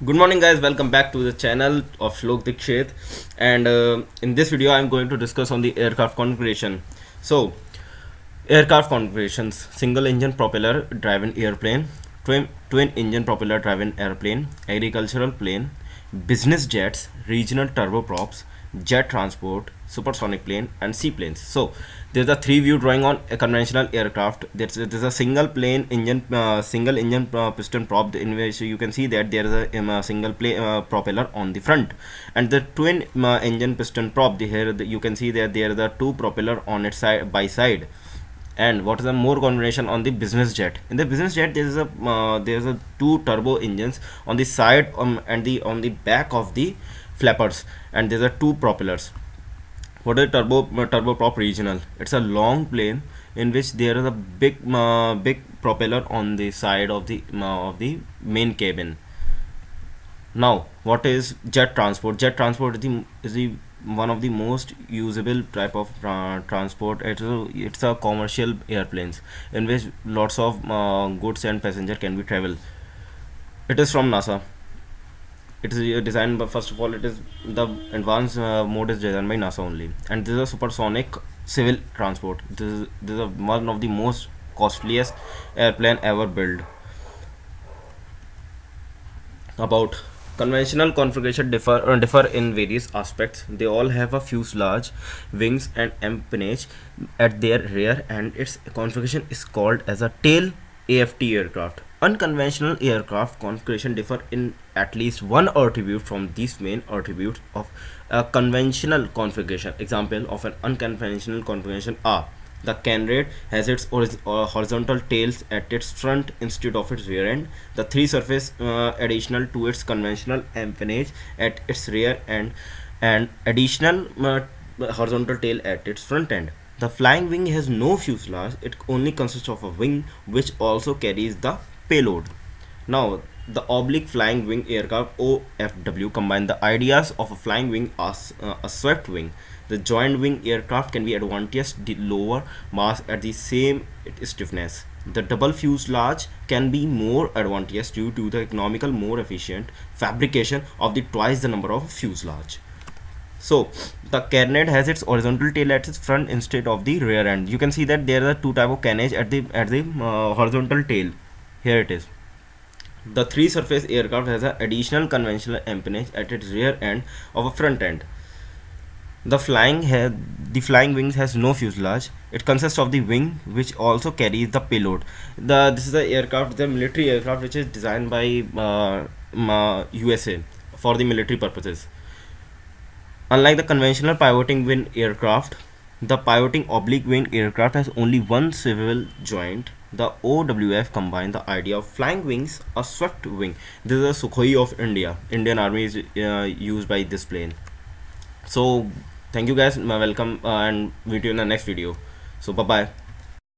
Good morning guys, welcome back to the channel of Shlok Dikshit, and in this video I'm going to discuss on the aircraft configuration. So aircraft configurations: single engine propeller driven airplane, twin engine propeller driven airplane, agricultural plane, business jets, regional turboprops, jet transport, supersonic plane, and seaplanes. So there's a three view drawing on a conventional aircraft. There's a single plane engine, single engine piston prop, in which you can see that there is a single propeller on the front, and the twin engine piston prop. You can see that there are the two propeller on its side by side. And what is the more combination on the business jet? In the business jet, there's a two turbo engines on the side, and the on the back of the flappers, and there's a two propellers. What is turboprop regional? It's a long plane in which there is a big propeller on the side of the main cabin. Now, what is jet transport? Jet transport is the one of the most usable type of transport. It's a commercial airplanes in which lots of goods and passenger can be travel. It is from NASA. It is designed by, first of all, it is the advanced mode is designed by NASA only, and this is a supersonic civil transport. This is one of the most costliest airplane ever built. About conventional configuration differ in various aspects. They all have a fuselage, wings, and empennage at their rear, and its configuration is called as a tail AFT aircraft. Unconventional aircraft configuration differ in at least one attribute from these main attributes of a conventional configuration. Example of an unconventional configuration are: the canard has its horizontal tails at its front instead of its rear end. The three surface additional to its conventional empennage at its rear end, and additional horizontal tail at its front end. The flying wing has no fuselage, it only consists of a wing which also carries the payload. Now, the oblique flying wing aircraft OFW combine the ideas of a flying wing as a swept wing. The joint wing aircraft can be advantageous the lower mass at the same stiffness. The double fuselage can be more advantageous due to the economical, more efficient fabrication of the twice the number of fuselage. So the carnet has its horizontal tail at its front instead of the rear end. You can see that there are two type of carnage at the horizontal tail. Here it is. The three surface aircraft has an additional conventional empennage at its rear end of a front end. The flying wings has no fuselage. It consists of the wing which also carries the payload. This is the aircraft, the military aircraft, which is designed by USA for the military purposes. Unlike the conventional pivoting wing aircraft, the pivoting oblique wing aircraft has only one swivel joint. The OWF combine the idea of flying wings, a swept wing. This is a Sukhoi of India. Indian Army is used by this plane. So thank you guys, welcome, and meet you in the next video. So bye bye.